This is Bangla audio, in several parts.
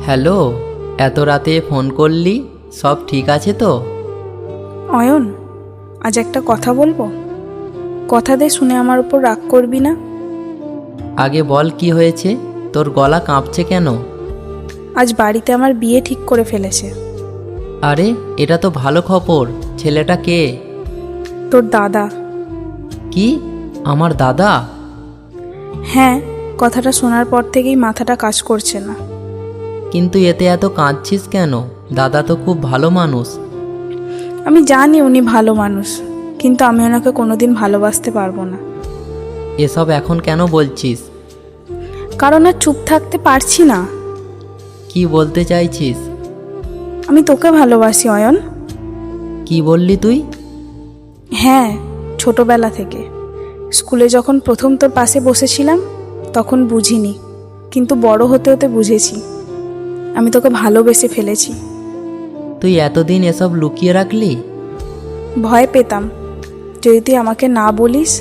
হ্যালো, এত রাতে ফোন করলি? সব ঠিক আছে তো? অয়ন, আজ একটা কথা বলবো। কথা দে, শুনে আমার উপর রাগ করবি না। আগে বল কি হয়েছে? তোর গলা কাঁপছে কেন? আজ বাড়িতে আমার বিয়ে ঠিক করে ফেলেছে। আরে, এটা তো ভালো খবর। ছেলেটা কে? তোর দাদা। কি? আমার দাদা? হ্যাঁ, কথাটা শোনার পর থেকেই মাথাটা কাজ করছে না। কিন্তু এতে এত কাঁদছিস কেন? দাদা তো খুব ভালো মানুষ। আমি জানি উনি ভালো মানুষ, কিন্তু আমি ওনাকে কোনোদিন ভালোবাসতে পারবো না। এসব এখন কেন বলছিস? কারণ আর চুপ থাকতে পারছি না। কি বলতে চাইছিস? আমি তোকে ভালোবাসি অয়ন। কি বললি তুই? হ্যাঁ, ছোটবেলা থেকে। স্কুলে যখন প্রথম তোর পাশে বসেছিলাম তখন বুঝিনি, কিন্তু বড় হতে হতে বুঝেছি। আমি তোকে ভালোবেসে ফেলেছি। তুই এতদিন এসব লুকিয়ে রাখলি? ভয় পেতাম, যদি তুই আমাকে না বলিস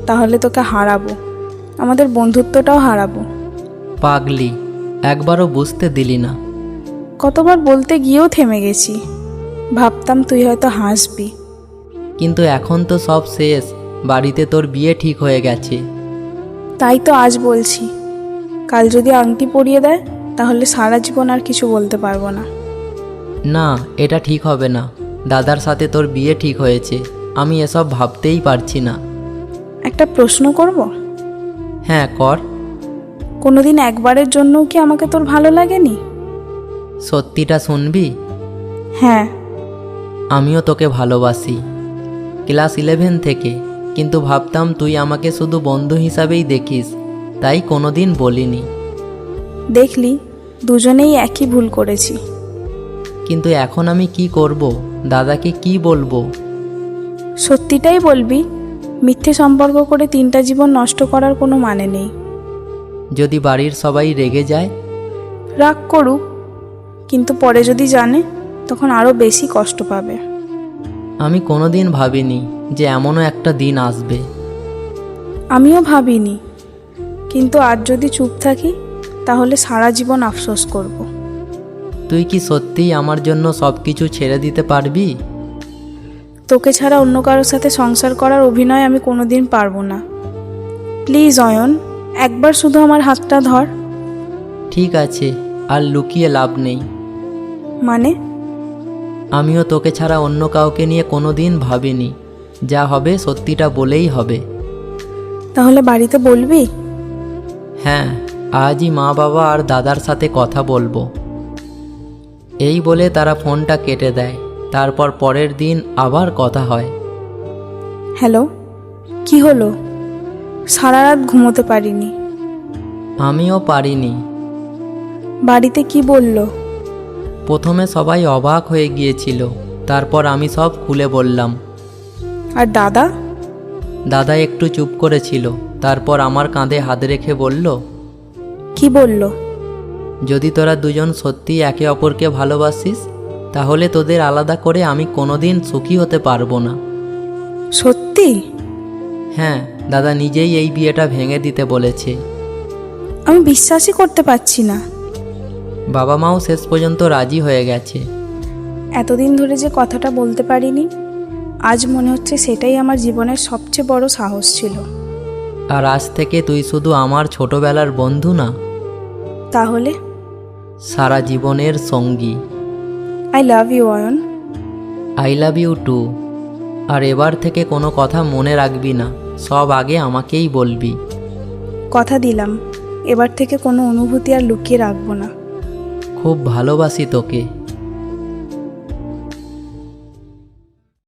তাহলে তোকে হারাবো, আমাদের বন্ধুত্বটাও হারাবো। পাগলি, একবারও বুঝতে দিলি না। কতবার বলতে গিয়েও থেমে গেছি। ভাবতাম তুই হয়তো হাসবি। কিন্তু এখন তো সব শেষ। বাড়িতে তোর বিয়ে ঠিক হয়ে গেছে। তাই তো আজ বলছি, কাল যদি আংটি পরিয়ে দেয় তাহলে সারা জীবন আর কিছু বলতে পারবো না। না, এটা ঠিক হবে না। দাদার সাথে তোর বিয়ে ঠিক হয়েছে, আমি এসব ভাবতেই পারছি না। একটা প্রশ্ন করব? হ্যাঁ, কর। কোনোদিন একবারের জন্যও কি আমাকে তোর ভালো লাগেনি? সত্যিটা শুনবি? হ্যাঁ। আমিও তোকে ভালোবাসি, ক্লাস 11 থেকে। কিন্তু ভাবতাম তুই আমাকে শুধু বন্ধু হিসাবেই দেখিস, তাই কোনোদিন বলিনি। দেখলি, দুজনেই একই ভুল করেছি। কিন্তু এখন আমি কি করব? দাদাকে কি বলবো? সত্যিটাই বলবি। মিথ্যে সম্পর্ক করে 3টা জীবন নষ্ট করার কোনো মানে নেই। যদি বাড়ির সবাই রেগে যায়? রাগ করুক, কিন্তু পরে যদি জানে তখন আরও বেশি কষ্ট পাবে। আমি কোনোদিন ভাবিনি যে এমনও একটা দিন আসবে। আমিও ভাবিনি, কিন্তু আজ যদি চুপ থাকি তাহলে সারা জীবন আফসোস করব। তুই কি সত্যিই আমার জন্য সব কিছু ছেড়ে দিতে পারবি? তোকে ছাড়া অন্য কারোর সাথে সংসার করার অভিনয় আমি কোনোদিন পারবো না। প্লিজ অয়ন, একবার শুধু আমার হাতটা ধর। ঠিক আছে, আর লুকিয়ে লাভ নেই। মানে? আমিও তোকে ছাড়া অন্য কাউকে নিয়ে কোনোদিন ভাবিনি। যা হবে সত্যিটা বলেই হবে। তাহলে বাড়িতে বলবি? হ্যাঁ, আজই মা বাবা আর দাদার সাথে কথা বলবো। এই বলে তারা ফোনটা কেটে দেয়। তারপর পরের দিন আবার কথা হয়। হ্যালো, কি হলো? সারা রাত ঘুমোতে পারিনি। আমিও পারিনি। বাড়িতে কি বলল? প্রথমে সবাই অবাক হয়ে গিয়েছিল, তারপর আমি সব খুলে বললাম। আর দাদা? দাদা একটু চুপ করেছিল, তারপর আমার কাঁধে হাত রেখে বলল, কি বলল? যদি তোরা দুজন সত্যি একে অপরকে ভালোবাসিস তাহলে তোদের আলাদা করে আমি কোনোদিন সুখী হতে পারবো না। সত্যি? হ্যাঁ, দাদা নিজেই এই বিয়েটা ভেঙে দিতে বলেছে। আমি বিশ্বাসই করতে পারছি না। বাবা মাও শেষ পর্যন্ত রাজি হয়ে গেছে। এতদিন ধরে যে কথাটা বলতে পারিনি, আজ মনে হচ্ছে সেটাই আমার জীবনের সবচেয়ে বড় সাহস ছিল। আর আজ থেকে তুই শুধু আমার ছোটবেলার বন্ধু না, তাহলে? সারা জীবনের সঙ্গী। I love you Ayan. I love you too. আর এবার থেকে কোনো কথা মনে রাখবি না, সব আগে আমাকেই বলবি। কথা দিলাম, এবার থেকে কোনো অনুভূতি আর লুকিয়ে রাখবো না। খুব ভালোবাসি তোকে।